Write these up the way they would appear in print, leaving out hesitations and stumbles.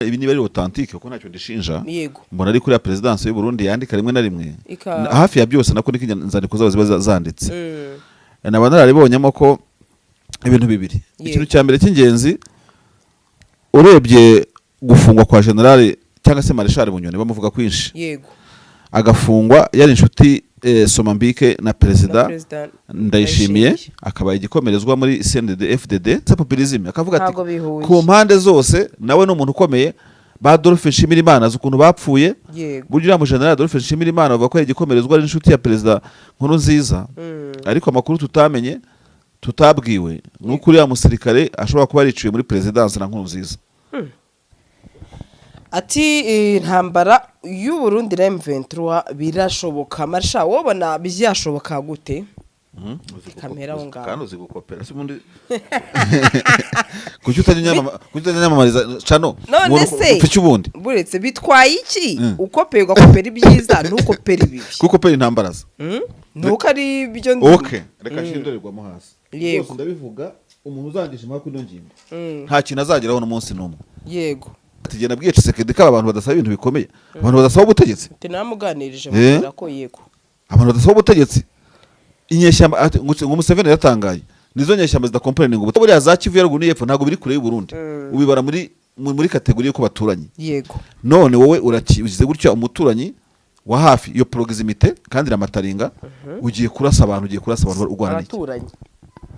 ibi niba ari authentique kuko ntacyo ndishinja yego mbona ari kuri ya presidence y'u Burundi yandika rimwe na rimwe hafi ya byose nako niki nzandiko zabo ziba zanditse naba nararibonyemo ko ibintu bibiri ikintu cya mbere cy'ingenzi urebye gufungwa kwa general cyangwa se Marshal Bunyoni bamuvuga kwinshi yego agafungwa yari inshuti Somambike na Perezida Ndayishimiye akaba igikomerezwa muri CNDD FDD za populisme akavuga ati ku mpande zose nawe no muntu ukomeye ba Adolphe Nshimirimana zukuntu bapfuye burya mu general Adolphe Nshimirimana bavuga ko igikomerezwa ari inshuti ya Perezida Nkurunziza ariko amakuru tutamenye tutabwiwe nuko uri ya musirikare ashobora kuba ariciwe muri presidence na Nkurunziza ati intambara y'u Burundi na M23 birashoboka marsha wobona byashoboka gute kamera ngo kandi uzigukopera sibundi kucyutanyamamariza cano ufite ubundi buretse bitwaye iki ukoperwa kopera ibyiza ntukopera ibibi gukopera intambaraza nuko ari byo okay reka shindorerwamo hasi yego ndabivuga umuntu uzangisha impaka ino ngingo nta kintu azageraho no munsi numwe yego tugenda bwiye Tshisekedi ko abantu badasaba ibintu bikomeye abantu badasaba ubutegetsi tinamuganirije mubwira ko yego abantu badasaba ubutegetsi inyeshyamba ngo Museveni yatangaye nizo nyeshyamba zidakomplaining ngo buriya za Kivu yaruguni yepfo ntago biri kure y'u Burundi ubibara muri kategori ko baturanye yego none wowe urakize gutyo umuturanyi wa hafi iyo proximité kandi ramataringa ugiye kurasa abantu urwana n'iki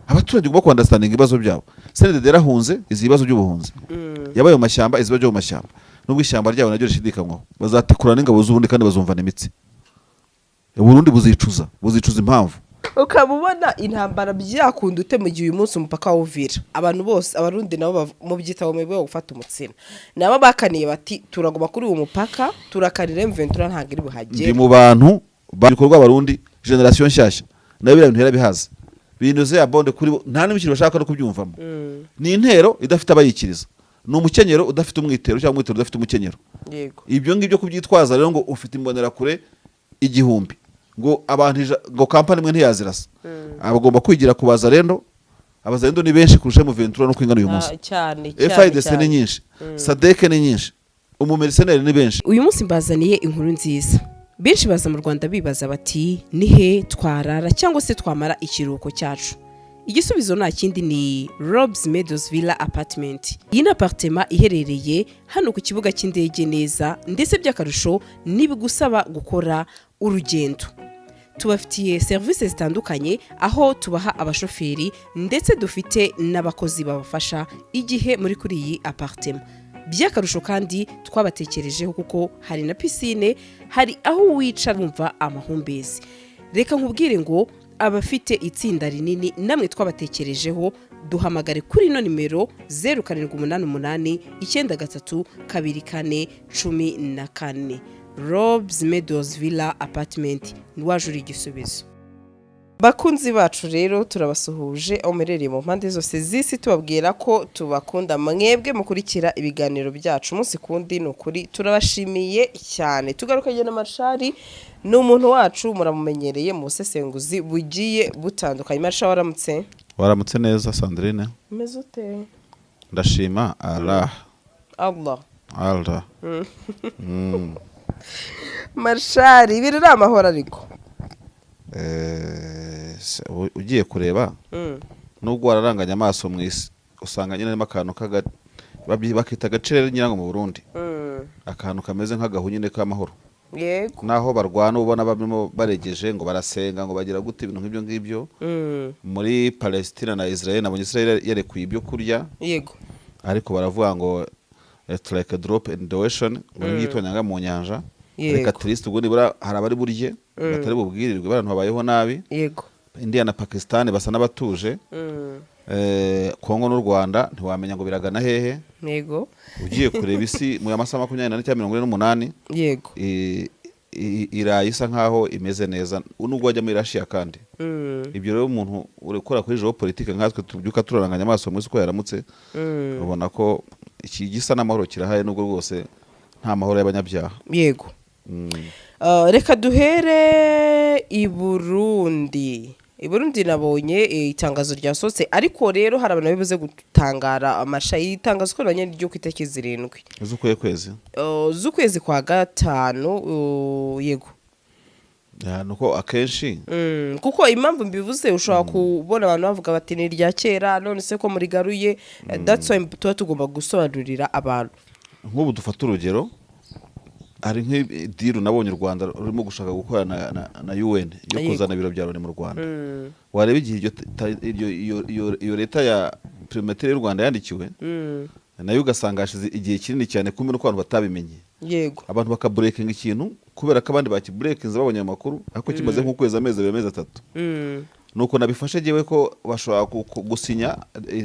abaturage ugomba understanding ibibazo byabo CNDD yarahunze izi bibazo by'ubuhunzi yabaye mu mashyamba iziba byo mu mashyamba nubwo ishyamba ryabo naryo rishidikanywaho bazatekurana n'ingabo z'ubundi kandi bazumvana imitsi Burundi buzicuza impamvu ukabubona intambara byakunda ute mu gihe uyu munsi umupaka w'Uvira abantu bose abarundi nabo mu byitabo mwe gufata umutsina nabo bakaniye bati turagoma kuri uwo mupaka turakarira M23 ntago iri buhagere ndi mu bantu babikorwa abarundi generation nshyashya nayo ibintu yarabihaza binuze ya bonde kuri nta n'imikino bashaka no kubyumvamo ni intero idafite abayikiriza ni umukenyero udafite umwitero cyangwa umwitero udafite umukenyero yego ibyo ngibyo kubyitwaza rero ngo ufite imbonera kure igihumbi ngo abantu ngo kampani imwe ntiyazirasa abagomba kwigira kubaza rendo abazarendo ni benshi kurusha mu Ventura no kwingana uyu munsi cyane FIDC ni nyinshi SADC ni nyinshi umumercenaire ni benshi uyu munsi mbazaniye inkuru nziza benshi baza mu Rwanda bibaza bati nihe twarara cyangwa se twamara ikiruhuko cyacu igisubizo nta kindi ni Rob's Meadows Villa Apartment iyi ni apartment iherereye hano ku kibuga cy'indege neza ndetse by'akarusho nibigusaba gukora urugendo tubafitiye services zitandukanye aho tubaha abashoferi ndetse dufite n'abakozi babafasha igihe muri kuri iyi apartment by'akarusho kandi twabatekerejeho kuko hari na piscine hari aho wicara wumva amahumbezi reka nkubwire ngo abafite itsinda rinini namwe twabatekerejeho duhamagare kuri no nimero 0788 93 24 14 Rob's Meadows Villa Apartment niwajuri igisubizo bakunzi bacu rero turabasuhuje omerereye mu mpande zose zisi tubabwira ko tubakunda mwebwe mukurikira ibiganiro byacu umunsi kundi nukuri turabashimiye cyane tugarukanye na Marshal n'umuntu wacu muramumenyereye mu sesenguzi bugiye butandukanye Marshal waramutse neza Sandrine umeze ute ndashima Allah Marshal ibiri amahoro ariko ugiye kureba nubwo wararanganya amaso mu isi usanga nyine akantu bakita agaciro nyirango mu Burundi akantu kameze nk'agahu nyine k'amahoro yego naho barwana ubona barimo baregeje ngo barasenga ngo bagira gute ibintu nk'ibyo muri Palestina na Israel nabonye Israel yarekuye ibyo kurya yego ariko baravuga ngo it's like a drop in the ocean ngo ngitonyanga mu nyanja reka triste ubwo nibura harabari burye batari bubwirirwe abantu babayeho nabi yego India na Pakistan basa n'abatuje Kongo n'u Rwanda ntiwamenya ngo biragana hehe yego ugiye kureba isi mu amasaha 24 cyangwa 48 yego irayisa nkaho imeze neza nubwo wajya muri Russia kandi ibyo rero umuntu urekora kuri geopolitique nkatwe tubyuka turaranganya amaso mu isi ko yaramutse ubona ko iki gisa n'amahoro kirahaye nubwo rwose nta mahoro y'abanyabyaha yego reka duhere i Burundi i Burundi nabonye itangazo ryasohotse, ariko rero hari abantu bibuze gutangara amasha itangazo ko nanye ryo kwiteke 7 z'ukwezi kwa gatanu. Yego nuko akenshi kuko impamvu mbivuze ushobora kubona abantu bavuga bati ni rya kera none se ko muri garuye. That's why tuba tugomba gusobanurira abantu. Nk'ubu dufata urugero, hari nk'idiru nabonye u Rwanda rurimo gushaka gukorana na UN yo kuzana ibiro bya Loni mu Rwanda. Wareba igihe iyo leta ya primature y'u Rwanda yandikiwe, nayo ugasanga hashize igihe kinini cyane kumwe no abantu batabimenye. Yego abantu bakabreakinga ikintu kubera ko abandi bakibreakinze babonye amakuru ariko kimaze nk'ukwezi amezi 3. Nuko nabifashe jewe ko bashobora gusinya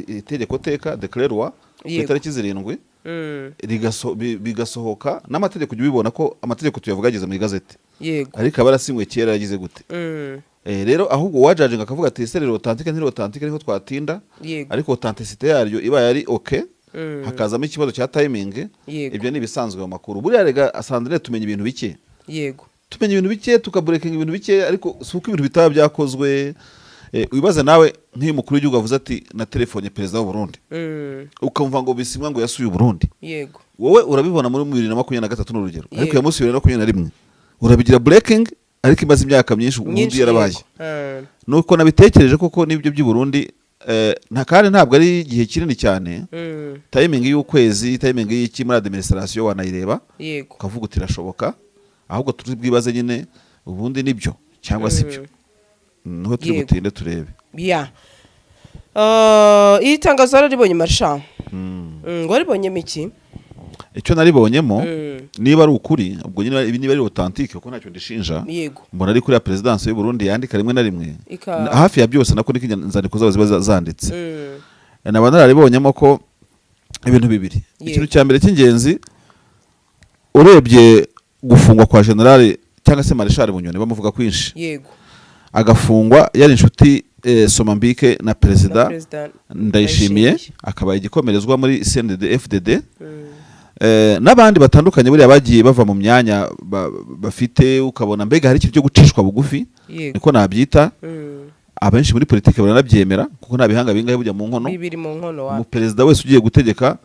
itegeko teka declarewa itariki 7 bigasohoka n'amategeko ubibona ko amategeko tuyavugagize mu igazeti. Yego ariko abarasinywe kera yagize gute. Rero ahubwo wajajinga akavuga ati serero authentique ntiri authentique niho twatinda, ariko authenticité yaryo iba yari okay. Hakazamo ikibazo cya timing. Ibyo ni bisanzwe mu makuru. Buriya rega asandire tumenye ibintu bike. Yego tumenye ibintu bike tukabreakinga ibintu bike, ariko suko ibintu bitaba byakozwe. Wibaze nawe nk'iyi mukuru w'igihugu avuze ati na telefone perezida w'u Burundi, ukamva ngo bisimwa ngo yasuye u Burundi. Yego wowe urabibona muri 2023 n'urugero, ariko yamusuye 2021 urabigira breaking, ariko imaze imyaka myinshi ubundi yarabaye. Nuko nabitekereje koko nibyo by'i Burundi. Kandi ntabwo ari igihe kinini cyane. Timing y'ukwezi, timing y'iki muri administration wanayireba ukavuga uti irashoboka, ahubwo turi bwibaze nyine ubundi nibyo cyangwa sibyo. Niho turi gutinde turebe. Iri tangazo waribonye Marsha? Waribonye miki? Icyo naribonyemo niba ari ukuri, ubwo nyine ibi niba ari authentique kuko ntacyo ndishinja. Mbona ari kuri ya presidence y'u Burundi yandika rimwe na rimwe hafi ya byose nako nzandiko zabo ziba zanditse. Naba nararibonyemo ko ibintu bibiri. Ikintu cya mbere cy'ingenzi, urebye gufungwa kwa general cyangwa se Marshal Bunyoni bamuvuga kwinshi. Yego agafungwa yari inshuti Soma Mbike na Perezida Ndayishimiye, akaba igikomerezwa muri CNDD FDD. N'abandi batandukanye buriya bagiye bava mu myanya bafite, ukabona mbega hari ikintu cyo gucishwa bugufi niko nabyita. Abenshi muri politike baranabyemera kuko nta bihanga bingahe bujya mu nkono. Mu perezida wese ugiye gutegeka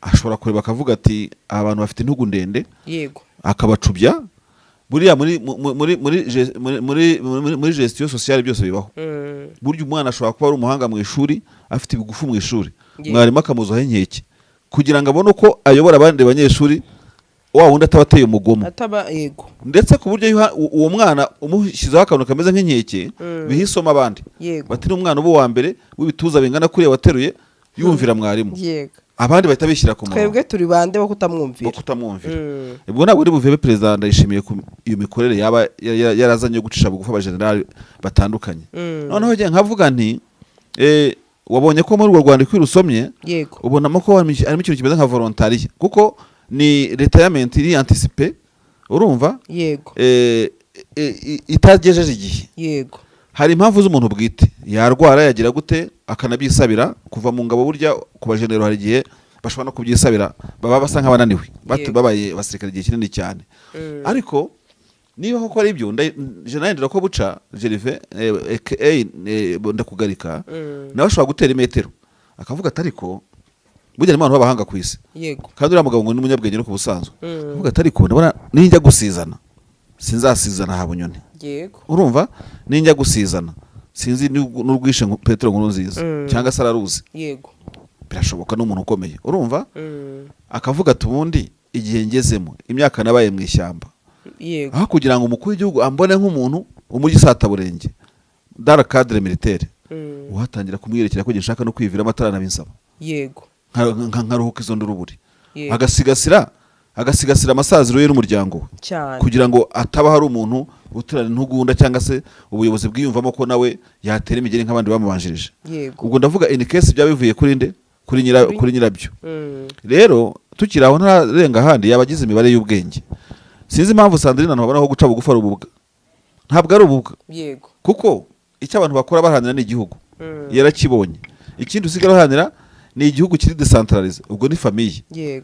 ashobora kureba akavuga ati abantu bafite intugu ndende, akabacubya. Buriya muri gestion sociale byose bibaho. Burya umwana ashobora kuba ari umuhanga mu ishuri, afite ibigufu mu ishuri, mwarimu akamuzaho inkeke kugira ngo abone uko ayobora abandi banyeshuri, wa wundi atabateye umugomo. Ndetse ku buryo uwo mwana umushyizeho akantu kameze nk'inkeke bihisoma abandi bati n'umwana ubu wa mbere w'ibituza bingana kuriya wateruye yumvira mwarimu, abandi bahita bishyira ku murongo. Twebwe turi bande bo kutamwumvira. Ubwo ntabwo ari buvebe Perezida Ndayishimiye ku iyo mikorere yaba yarazanye gucisha bugufa abajenerali batandukanye. Noneho je nkavuga nti wabonye ko muri urwo Rwanda kwirusomye, ubonamo ko harimo ikintu kimeze nka volontariat, kuko ni retirement iri anticipe, urumva? Itagejeje igihe. Hari impamvu z'umuntu bwite, yarwara yagira gute akanabyisabira kuva mu ngabo. Burya ku bajenero hari igihe bashobora no kubyisabira, baba basa nk'abananiwe babaye basirikare igihe kinini cyane. Ariko niba koko ari ibyo je nandira ko buca Jerive ndakugarika nawe ashobora gutera imetero akavuga ati ariko burya n'abantu b'abahanga ku isi, kandi uriya mugabo ngo ni umunyabwenge no ku busanzwe. Avuga ati ariko ndabona ninjya gusizana sinzasizana ha Bunyoni. Urumva, ninjya gusizana sinzi n'urwishe Petero Nkurunziza cyangwa se araruzi. Birashoboka n'umuntu ukomeye, urumva. Akavuga ati ubundi igihe ngezemo imyaka nabaye mu ishyamba, aho kugira ngo umukuru w'igihugu ambone nk'umuntu umugisataburenge dara cadre militaire, uhatangira kumwiyerekera ko gishaka no kwivira amatara nabinsaba. Nkaruhuka izo nduruburi, agasigasira amasaziro ye n'umuryango we, kugira ngo ataba hari umuntu uturana intugunda cyangwa se ubuyobozi bwiyumvamo ko nawe yatera imigeri nk'abandi bamubanjirije. Ubwo ndavuga in case byabivuye kuri nde, kuri nyirabyo. Rero tukiraho ntarenga handi yabagize imibare y'ubwenge. Sinzi impamvu Sandrine ntabona aho guca bugufa rububwa. Ntabwo ari ububwa, kuko icyo abantu bakora bahanira ni igihugu, yarakibonye. Ikindi usigara bahanira ni igihugu kiri decentralize, ubwo ni famille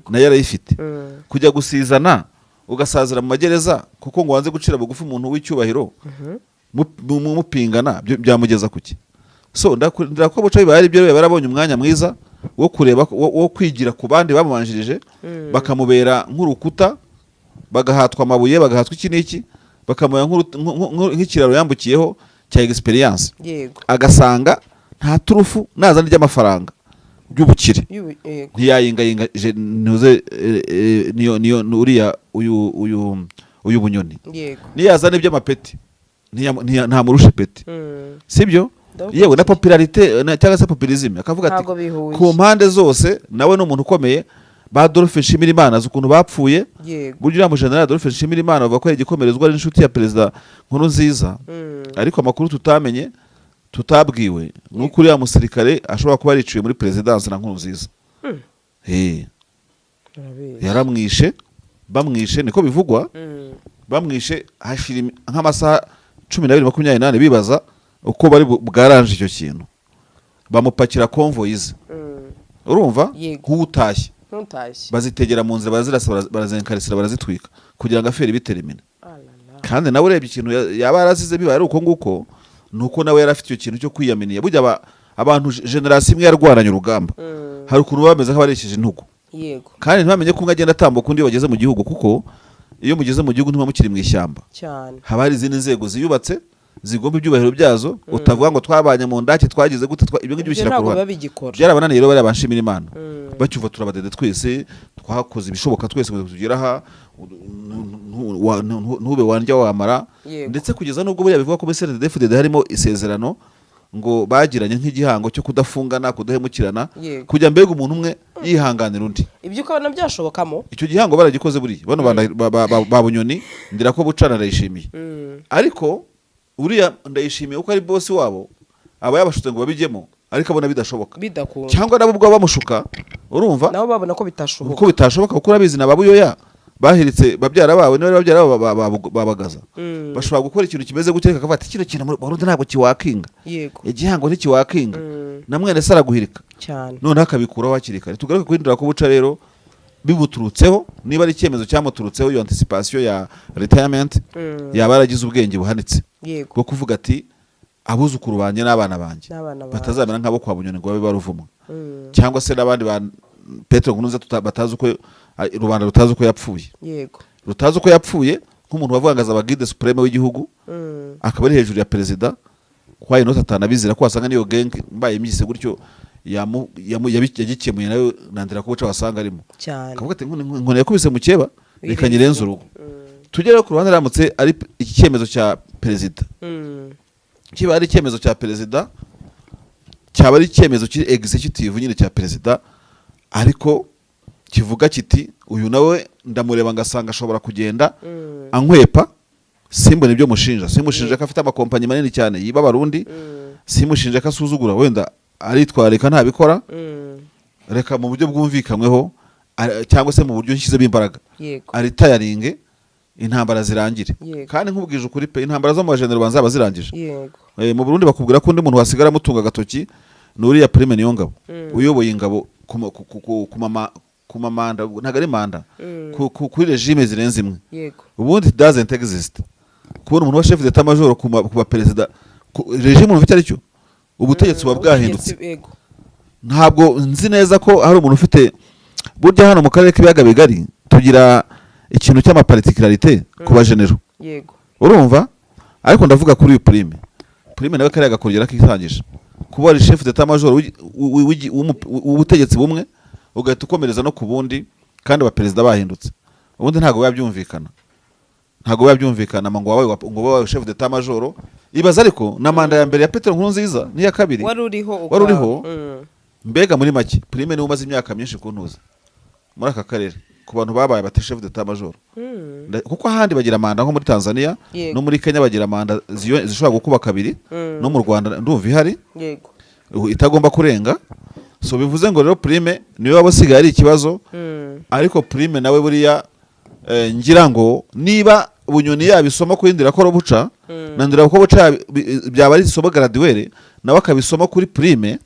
nayo yarayifite. Kujya gusizana ugasazira mu magereza kuko ngo wanze gucira bugufi umuntu w'icyubahiro, mupingana byamugeza kuki? So ndakora ko buca bibaye ibyo barabonye umwanya mwiza wo kureba wo kwigira ku bandi bamubanjirije bakamubera nk'urukuta, bagahatwa amabuye, bagahatwa iki n'iki, bakamubera nk'ikiraro yambukiyeho cya experience, agasanga nta turufu nazana ry'amafaranga by'ubukire ntiyayingayinga ntuze niyo uriya uyu bunyoni niyazana iby'amapeti nta murushe peti, sibyo? Yewe na popularite cyangwa se populisme akavuga ati ku mpande zose nawe n'umuntu ukomeye. Ba Adolphe Nshimirimana ukuntu bapfuye, buryo uriya mujenerali Adolphe Nshimirimana bavuga ko igikomerezwa ari inshuti ya perezida Nkurunziza, ariko amakuru tutamenye tutabwiwe nuko uriya musirikare ashobora kuba yariciwe muri perezidansi na Nkurunziza. Yaramwishe, bamwishe niko bivugwa, bamwishe hashira nk'amasaha 12-28 bibaza uko bari bwaranje icyo kintu, bamupakira convoys, urumva nk'utashye, bazitegera mu nzira, barazenkarisira, barazitwika kugira ngo afere biterimine. Kandi nawe urebye ikintu yaba yarazize bibaye ari uko nguko, nuko nawe yari afite icyo kintu cyo kwiyaminiya. Burya abantu generation imwe yarwaranye urugamba, hari ukuntu bameze nk'abaresheje intugu, kandi ntibamenye ko agenda atambuka undi bageze mu gihugu, kuko iyo mugeze mu gihugu ntiba mukiri mu ishyamba, haba hari izindi nzego ziyubatse zigomba ibyubahiro byazo. Utavuga ngo twabanye mu ndake twagize gute, ibyo ngibyo bishyira ku ruhande. Byarabananiye rero bari Nshimirimana, bacyuva turabadede twese, twakoze ibishoboka twese ngo tugera aha, ntube wandya wamara, ndetse kugeza nubwo buriya bivuga ko muri CNDD-FDD harimo isezerano ngo bagiranye nk'igihango cyo kudafungana, kudahemukirana, kujya mbega umuntu umwe yihanganira undi. Ibyo ukabona byashobokamo, icyo gihango baragikoze buriya bano ba Bunyoni, ndira ko Bucana arayishimiye, ariko uriya ndayishimiye uko ari boss wabo, aba yabashutse ngo babijyemo, ariko abona bidashoboka, cyangwa nabo ubwo bamushuka, urumva nabo babona ko bitashoboka, kuko urabizi na babuyoya bahiritse babyara bawe niba babyara babagaza, bashobora gukora ikintu kimeze gutya, akavuga ati kino kintu mu Burundi ntabwo kiwakinga, igihango ntikiwakinga, na mwene se araguhirika cyane, none akabikuraho hakiri kare. Tugaruke kwindura ko Buca rero bibuturutseho, niba ari icyemezo cyamuturutseho, iyo anticipation ya retirement, yaba yaragize ubwenge buhanitse bwo kuvuga ati abuzukuru banjye n'abana banjye batazamera nk'abo kwa Bunyoni ngo babe baruvumwa, cyangwa se n'abandi ba Petro Nkurunziza batazi uko rubanda rutazi uko yapfuye, rutazi uko yapfuye, nk'umuntu wavugangaza abagide supreme w'igihugu, akaba ari hejuru ya perezida, kwa inota atanabizira ko wasanga niyo gang mbaye imyise gutyo yagikemuye nayo nandira ko Buca wasanga arimo, akavuga ati nkone yakubise mu cyeba bikanyirenza urugo. Tugere ku ruhande ramutse ari iki cyemezo cya perezida, kiba ari icyemezo cya perezida, cyaba ari icyemezo kiri executive nyine cya perezida, ariko kivuga kiti uyu nawe ndamureba ngasanga ashobora kugenda ankwepa, simbone ibyo mushinja, simushinja ko afite amakompanyi manini cyane yiba Barundi, simushinja ko asuzugura, wenda aritwareka ntabikora, reka mu buryo bwumvikanyweho, cyangwa se mu buryo nshyizemo imbaraga, aritayaringe intambara zirangire. Kandi nkubwije ukuri pe, intambara zo mu bajenero banzaba zirangije. Mu Burundi bakubwira ko undi muntu wasigara mutunga gatoki nuriya Prime Niyongabo, uyoboye ingabo ku mamanda, ntago ari manda, kuri regime zirenze imwe. Ubundi it doesn't exist. Kubona umuntu wa chef d'état major ku ba perezida, regime umuntu icyo ari cyo, ubutegetsi buba bwahindutse. Ntabwo nzi neza ko hari umuntu ufite, burya hano mu karere k'ibiyaga bigari tugira ikintu cy'amaparticularité ku bajenero, urumva, ariko ndavuga kuri uyu Prime nawe kariya gakongera kitangije kuba ari chef d'état major w'ubutegetsi bumwe, ugahita ukomereza no ku bundi, kandi abaperezida bahindutse. Ubundi ntago yabyumvikana, ngo wawe chef d'état major ibaza, ariko na manda ya mbere ya Petero Nkurunziza n'iya kabiri wari uriho. Mbega muri make Prime niwe umaze imyaka myinshi kuntuza muri aka karere, ku bantu babaye bate chef d'état major, kuko ahandi bagira manda nko muri Tanzania no muri Kenya bagira manda zishobora gukuba kabiri, no mu Rwanda ndumva ihari itagomba kurenga. So bivuze ngo rero Prime niwe wabasigaye ari ikibazo, ariko Prime nawe buriya ngira ngo niba Bunyoni yabisoma kurindira ko Buca, nandira ko Buca byaba ari isomo graduere, nawe akabisoma kuri Prime,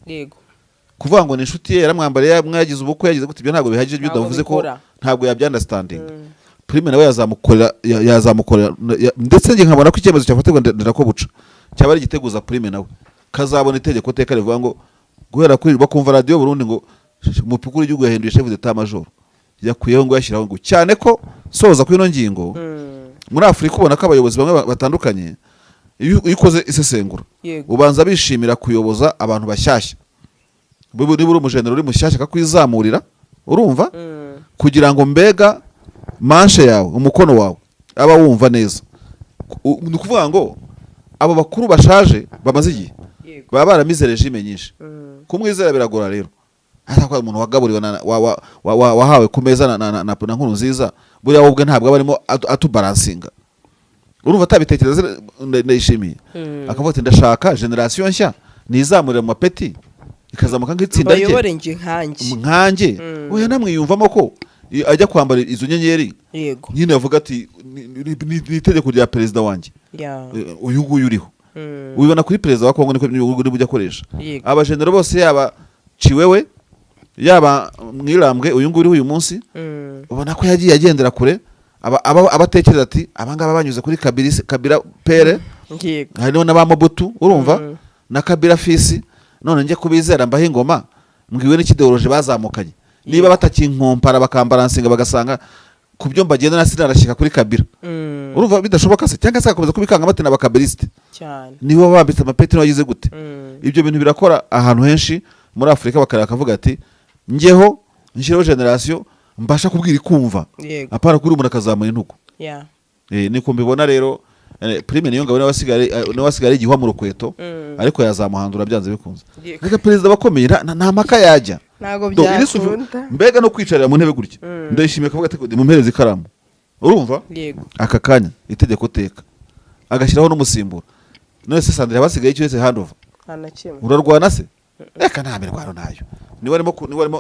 kuvuga ngo ni inshuti ye yaramwambariye, mwagize ubukwe yagize gute, ibyo ntabwo bihagije, byo ndavuze ko ntabwo yabyanderstanding. Prime nawe yazamukorera ndetse nge nkabona ko icyemezo cyafatirwa ndako buca cyaba ari igiteguza Prime nawe kazabona itegeko teka rivuga ngo guhera kuri bakumva radio Burundi ngo umupukuru w'igihugu yahinduye chef d'état major yakuyeho ngo yashyiraho ngo cyane ko soza kuri ino ngingo muri Afrika ubona ko abayobozi bamwe batandukanye iyo ikoze isesengura ubanza bishimira kuyoboza abantu bashyashya niba uri umujenero uri mushyashya akakwizamurira urumva kugira ngo mbega manshe yawe umukono wawe aba wumva neza ni ukuvuga ngo abo bakuru bashaje bamaze igihe baba baramize regime nyinshi kumwizera biragora rero ariko umuntu wagaburiwe wahawe ku meza na nkuru nziza buriya wowe ntabwo aba arimo atubalansinga urumva atabitekereza ndayishimiye akavuga ati ndashaka generation nshya nizamurira mu mapeti ikazamuka nk'itsinda rye bayobore nkanjye oya namwiyumvamo ko ajya kwambara izo nyenyeri nyine avuga ati ni itegeko rya perezida wanjye uyu nguyu uriho ubibona kuri perezida wa Kongo niko uri bujya akoresha abajenero bose yaba Ciwewe yaba Mwirambwe uyu nguyu uriho uyu munsi ubona ko yagiye agendera kure abatekereza ati abangaba banyuze kuri Kabila pere hariho n'abamobutu urumva na Kabila fisi none nje kubizera mbaho ingoma mbwiwe n'ikideoloje bazamukanye niba batakinkompara bakambaransinga bagasanga kubyo mbagenda na sinarashika kuri Kabila urumva bidashoboka se cyangwa se akomeza kubikanga amate n'abakabiliste cyane nibo babitse amapeti n'agize gute ibyo bintu birakora ahantu henshi muri Afrika bakavuga ati ngeho nshiraho generation mbasha kubwira ikumva apara kuri umuntu akazamura intuko niko mbibona rero Prime niyo ngabo n'abasigara igihwa mu rukweto ariko yazamuhandura byanze bikunze reka perezida bakomeye nta maka yajya nago byakunda mbega no kwicarira mu ntebe gutya ndayishimiye kavuga ati mu mpereza ikaramu urumva aka kanya itegeko teka agashyiraho n'umusimbura none se Sandra basigaye icyo wese handover urarwana se reka nta mirwano nayo ni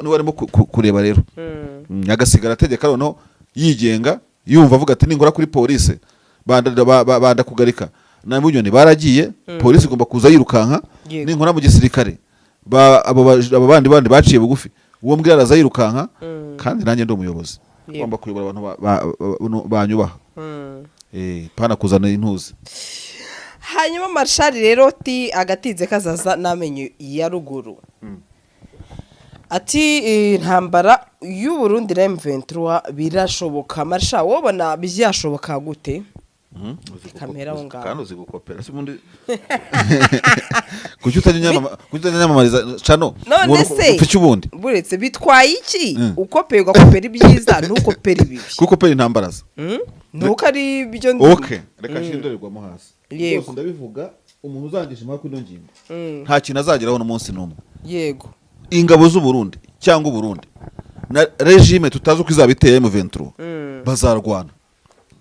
warimo kureba rero agasigara ategeka noneho yigenga yumva avuga ati ningora kuri police banda kugarika na munyoni baragiye police igomba kuza yirukanka ninkora mu gisirikare abo bandi baciye bugufi uwo mbwira araza yirukanka kandi nanjye ndi umuyobozi ngomba kuyobora abantu banyubaha pana kuzana intuzi hanyuma Marshal rero ti agatize kazaza namenye ya ruguru ati intambara y'u Burundi na M23 birashoboka Marshal wobona byashoboka gute kamera aho ngaho kandi uzigukopera si bundi kucyutanyamamariza cano ufite ubundi buretse bitwaye iki ukoperwa kopera ibyiza ntukopera ibibi kukopera intambara za nuko ari byo reka shindorerwamo hasi yego ndabivuga umuntu uzangisha impaka ino ngingo nta kintu azageraho n'umunsi n'umwe yego ingabo z'u Burundi cyangwa u Burundi na regime tutazi uko izabiteye M23 bazarwana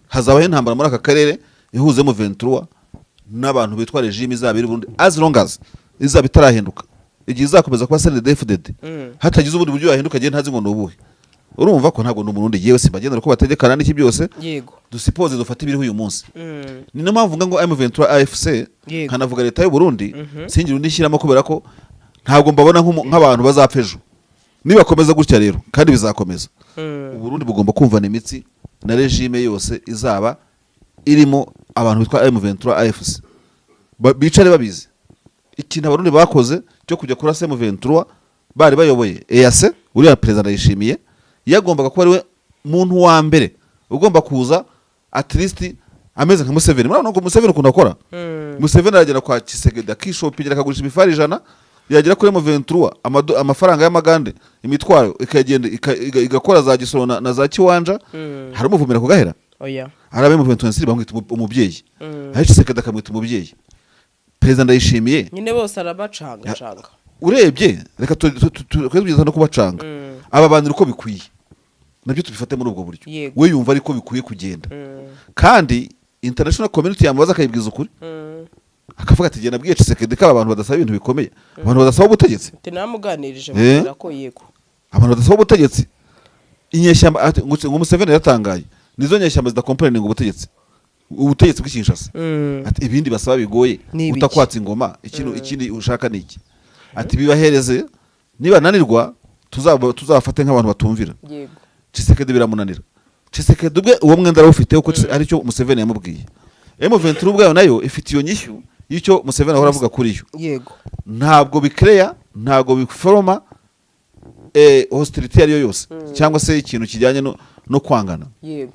hazabaho intambara muri aka karere ihuze M23 n'abantu bitwa regime izabiri Burundi as long as izabitarahinduka igihe izakomeza kuba CNDD-FDD hatagize ubundi buryo yahinduka gihe ntazi ngo nubuhe urumva ko ntabwo n'umurundi yewe simbagendera ko bategekana n'iki byose yego dusipoze dufata ibiri uyu munsi ni no mpamvu ngo M23 AFC hanavuga leta y'u Burundi singira undi shyiramo kubera ko ntabwo mbabona nk'abantu bazapfejo nibakomeza gutya rero kandi bizakomeza u Burundi bugomba kumvana imitsi na regime yose izaba irimo abantu bitwa M23 AFC bicare babizi ikintu abarundi bakoze cyo kujya kuri M23 bari bayoboye EAC uri president Ndayishimiye yagombaga kuba ariwe muntu wa mbere ugomba kuza at least ameze nka Museveni murabona ko Museveni ukunda gukora Museveni aragera kwa Kisegeda kishopingira akagurisha ibifari 100 yagera kuri M23 amafaranga y'amagande imitwaro ikagenda igakora za Gisoro na za Kiwanja hari umuvumira kugahera oya arabe M23 bamwita umubyeyi ahice Kisegeda kamwita umubyeyi president Ndayishimiye nyine bose arabacanga urebye reka twebwe no kubacanga aba bantu uko bikwiye nabyo tubifate muri ubwo buryo we yumva ariko bikwiye kugenda kandi international community yamubaza akayibwiza ukuri akavuga ati genda bwiye Tshisekedi ko abantu badasaba ibintu bikomeye abantu badasaba ubutegetsi tinamuganirije mubwira ko yego abantu badasaba ubutegetsi inyeshyamba ngo Museveni yatangaye nizo nyeshyamba zidakomplainga ubutegetsi bw'Kinshasa ati ibindi basaba bigoye utakwatsa ingoma ikindi ushaka niki ati bibahereze niba nanirwa tuzafate nk'abantu batumvira yego Tshisekedi biramunanira Tshisekedi ubwe uwo mwenda arawufite kuko ari cyo Museveni yamubwiye. M23 ubwayo nayo ifite iyo nyishyu y'icyo Museveni ahora avuga kuri yo. Yego. Ntabwo bikreya, ntabwo biforoma hostility ariyo yose cyangwa se ikintu kijyanye no kwangana. Yego.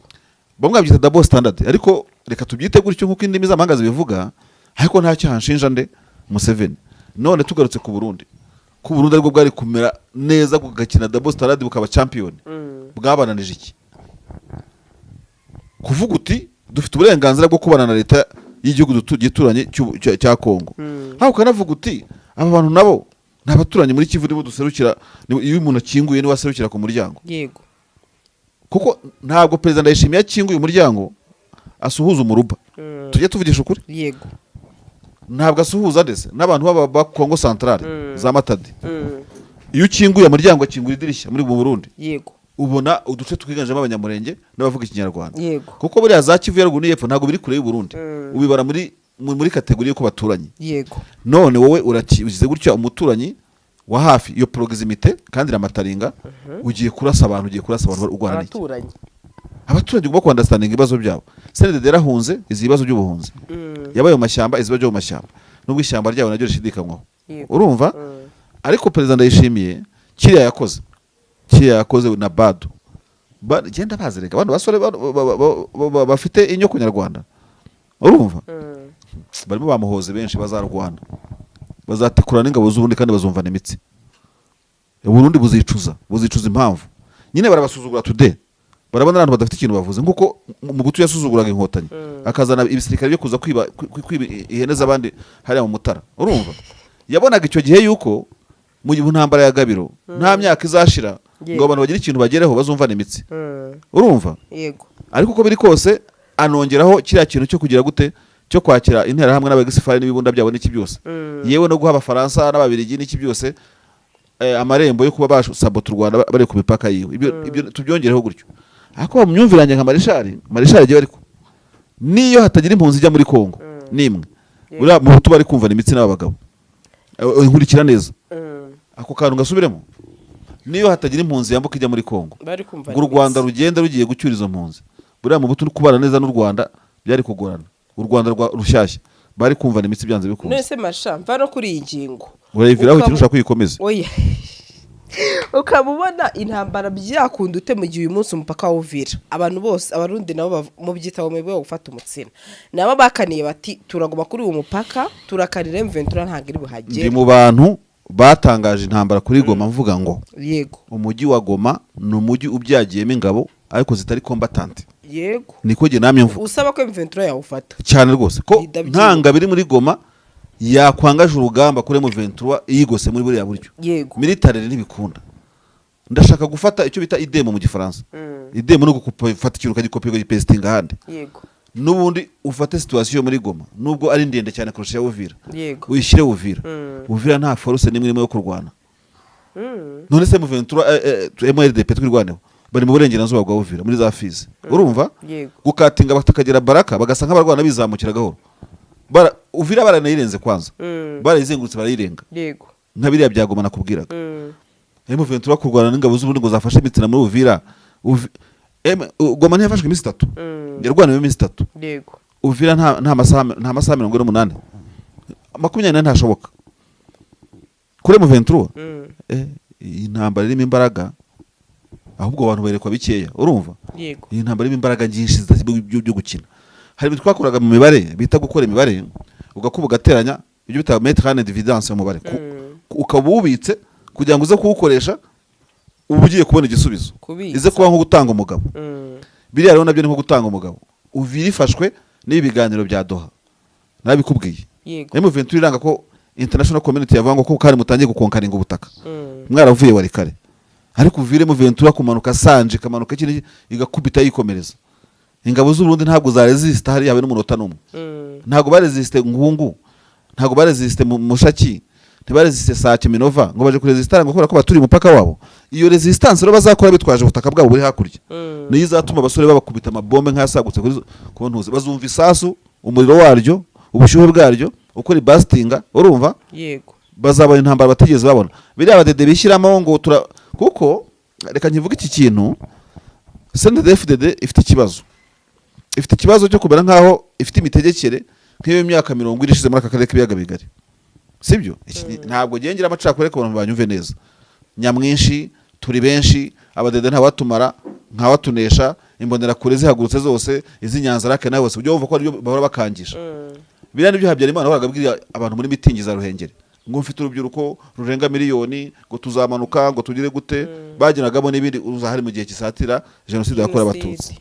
Bamwe babyita double standard, ariko reka tubyite gutyo nkuko indimi z'amahanga zibivuga, ariko nta cyo hanshinja nde Museveni. None tugarutse ku Burundi. Ku Burundi ariko bwari kumera neza kugakina double standard bukaba champion. Bwabananije iki? Kuvuga uti dufite uburenganzira bwo kubana na leta y'igihugu gituranye cya Kongo. Aho ukanavuga uti aba bantu nabo n'abaturanyi muri Kivu nibo duserukira, iyo umuntu akinguye ni waserukira ku muryango. Yego. Kuko ntabwo Perezida Ndayishimiye akinguye umuryango asuhuza umuruba. Tujye tuvugisha ukuri. Yego. Ntabwo asuhuza ndetse n'abantu ba Kongo Centrale za Matadi. Iyo ukinguye umuryango akingura idirishya muri Burundi. Yego. Ubona uduce twiganjemo abanyamurenge n'abavuga ikinyarwanda. Yego. Kuko buriya za Kivu ya ruguru y'epfo ntabwo biri kure y'u Burundi. Ubibara muri kategori yo kubaturanye. Yego. None wowe ugize gutya umuturanyi wa hafi iyo proximité kandi ramataringa ugiye kurasa abantu urwana n'iki? Abaturage ugomba understanding ibibazo byabo. CNDD yarahunze izi bibazo by'ubuhunzi. Yabaye mu mashyamba iziba byo mu mashyamba. Nubwo ishyamba ryabo naryo rishidikanywaho. Urumva? Ariko Perezida Ndayishimiye kiriya yakoze na Bado. Genda bazereka abantu basore bafite inyoko nyarwanda. Urumva? Barimo bamuhoze benshi bazarwana. Bazatikura n'ingabo z'ubundi kandi bazumvana imitsi. Burundi buzicuza impamvu. Nyine barabasuzugura today. Barabona abantu badafite ikintu bavuze nkuko mu gutu yasuzuguraga inkotanyi. Akazana ibisirikare byo kuza kwiba ihene z'abandi hariya mu Mutara. Urumva? Yabonaga icyo gihe yuko mu ntambara ya Gabiro nta myaka izashira ngo abantu bagire ikintu bagereho bazumvana imitsi. Urumva? Yego. Ariko uko biri kose anongeraho kiriya kintu cyo kugira gute cyo kwakira intera hamwe n'abagisifari n'ibibunda byabo n'iki byose. Yewe no guha abafaransa n'ababirigi n'iki byose amarembo yo kuba basabota u Rwanda bari ku mipaka yiwe. Ibyo tubyongereho gutyo. Ariko bamyumviranye nka Marshal giye ariko niyo hatagira impunzi ijya muri Kongo nimwe. Uriya mu butu bari kumva imitsi n'abagabo. Inkurikira neza. Ako kantu gasubiremo. Niyo hatagira impunzi yambuka ijya muri Kongo. Ngo u Rwanda rugenda rugiye gucyura izo mpunzi. Buriya mu butu kubana neza n'u Rwanda byari kugorana. U Rwanda rwa rushyashya bari kumva imitsi byanze bikunze. Nese masha mva no kuri ingingo. Urayiviraho kirusha kwikomeza. Oya. Ukabubona intambara byakunda ute mu gihe uyu munsi umupaka w'Uvira. Abantu bose abarundi nabo mu byitabo mwe gufata umutsina. Nabo bakaniye bati turagoma kuri uwo mupaka turakarira M23 ntago iri buhagere. Ndi mu bantu batangaje intambara kuri Goma mvuga ngo yego umujyi wa Goma ni umujyi ubyagiyemo ingabo ariko zitari combatant. Yego niko je namye mvuga usaba ko M23 yawufata cyane rwose ko ntanga biri muri Goma yakwangaje urugamba kuri M23 yigose muri buriya buryo. Yego military ntibikunda. Ndashaka gufata icyo bita idemo mu gifaransa. Idemo no gufata ikintu kagikopiye gipestinga handi. Yego Nubundi ufate situation muri Goma nubwo ari ndende cyane kurusha Uvira. Yego Uyishire Uvira. Uvira nta force nimwe yo kurwana. None se M23 MLDP twirwaneho bari mu burengerazuba bwa Uvira muri za Fizi. Urumva? Gukatinga batakagera Baraka bagasa nk'abarwana bizamukira gahoro. Uvira baranayirenze kwanza. Barizengurutse barayirenga. Yego Ntabiriya byagoma nakubwiraga. M23 kurwana n'ingabo z'ubundi ngo zafashe imitsina muri Uvira. Goma ntiyafashwe iminsi 3. Yarwaniwe iminsi 3. Yego Uvira nta masaha 48. 24 ntashoboka. Kuri M23 intambara irimo imbaraga ahubwo abantu berekwa bikeya. Urumva? Yego iyi ntambara irimo imbaraga nyinshi byo gukina. Hari ibyo twakoraga mu mibare bita gukora imibare ugakuba gateranya ibyo bita mettre en évidence mu mibare ukabubitse kugira ngo uze kuwukoresha ubugiye kubona igisubizo ize kuba nko gutanga umugabo. Biriya rero nabyo ni nko gutanga umugabo. Uvira ifashwe n'ibiganiro bya Doha nabikubwiye. M23 iranga ko international community yavango ko kari mutangiye gukonkaringa ubutaka. Mwaravuye wari kare ariko Uvire M23 kumanuka sanje kamanuka kiri igakubita yikomereza. Ingabo z'u Burundi ntabwo za resist hari yabe n'umunota numwe. Ntabwo baresiste ngungu. Ntabwo baresiste mu mushaki. Ntibaresiste Sake Minova ngo baje kuresistara ngo kubera ko baturi umupaka wabo. Iyo resistance rero bazakora bitwaje ubutaka bwabo buri hakurya. Niyo izatuma abasore babakubita amabombe nk'asagutse ku ntuzi bazumva isasu umuriro waryo ubushyuhe bwaryo uko ribastinga. Urumva? Yego bazabona intambara batigeze babona. Biriya badede bishyiramo ngo kuko reka nkivuga iki kintu CNDD-FDD ifite ikibazo cyo kumera nkaho ifite imitegekere nk'iyo myaka 20 ishize muri aka karere k'ibiyaga bigari, sibyo? Ntabwo gengera amacakure ko abantu banyumve neza. Nyamwinshi turi benshi, abadede nta watumara nka watunesha, imbonera kure zihagurutse zose, izi Nyanza rake nawe bose byo bumva ko ari bahora bakangisha. Biriya nibyo Habyarimana baragabwira abantu muri mitingi za Ruhengeri ngo mfite urubyiruko rurenga miliyoni ngo tuzamanuka ngo tugire gute, baginagamo n'ibindi uzahari mu gihe kisatira jenoside yakorewe abatutsi.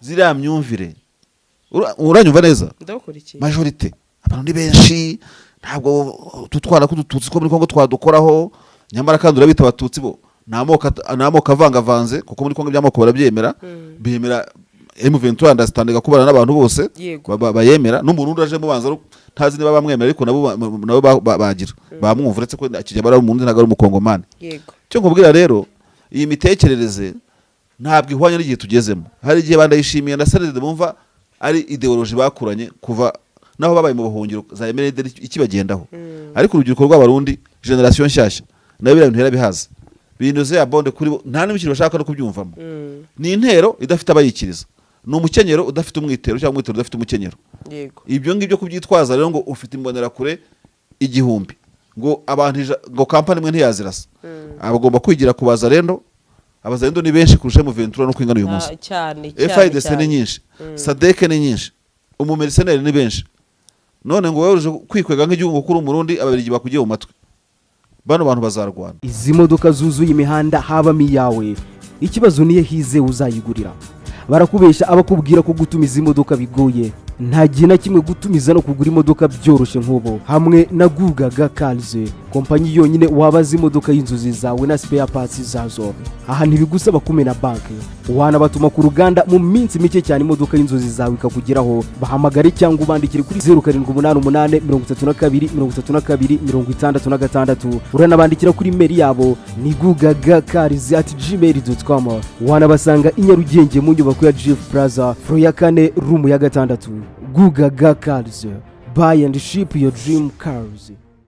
Ziriya myumvire uranyumva neza? Majorite abantu ni benshi, ntabwo tutwara kudututsi ko muri Kongo twadukoraho, nyamara kandi urabita abatutsi bo namoko avangavanze, kuko muri Kongo by'amoko barabyemera, bemera M23 understanding kubana n'abantu bose bayemera. N'umuntu uraje mu banza ntazi niba bamwemera, ariko nabo bagira bamwumva, uretse ko akijya bara umuntu ntago ari umukongomani. Cyo nkubwira rero, iyi mitekerereze ntabwo ihwanye n'igihe tugezemo. Hari igihe bandayishimiye na CNDD bumva ari ideology bakuranye kuva naho babaye mu buhungiro za MND ikibagendaho, ariko urubyiruko rw'abarundi generation nshyashya nayo birabintu yarabihaza, binuze ya bonde kuri bo, nta n'imikino bashaka no kubyumvamo. Ni intero idafite abayikiriza, ni umukenyero udafite umwitero, cyangwa umwitero udafite umukenyero. Ibyo ngibyo kubyitwaza rero ngo ufite imbonera kure igihumbi, ngo abantu ngo kampani imwe ntiyazirasa, abagomba kwigira kubaza rendo. Abazarendo ni benshi kurusha mu Ventura no kwingana uyu munsi. FIDC ni nyinshi, SADC ni nyinshi, umumercenaire ni benshi. None ngo wewe kwikwega nk'igihugu kuri umurundi, ababirigi bakugiye mu matwi, bano bantu bazarwana. Izi modoka zuzuye imihanda habamo iyawe, ikibazo niye hize uzayigurira. Barakubesha abakubwira ko gutumiza imodoka bigoye. Nta gihe na kimwe gutumiza no kugura imodoka byoroshye nk'ubo. Hamwe na Gugaga Cars, kompanyi yonyine wabaza imodoka y'inzozi zawe na spare parts zazo. Aha ntibigusaba kumena banki, wanabatuma ku ruganda mu minsi mike cyane imodoka y'inzozi zawe ikakugeraho. Bahamagare cyangwa ubandikire kuri 0788 32 32 66. Uranabandikira kuri mail yabo ni gugagacars@gmail.com. Wanabasanga i Nyarugenge mu nyubako ya Jeff Plaza, floor ya 4 room ya 6. Gugaga Cars, buy and ship your dream cars.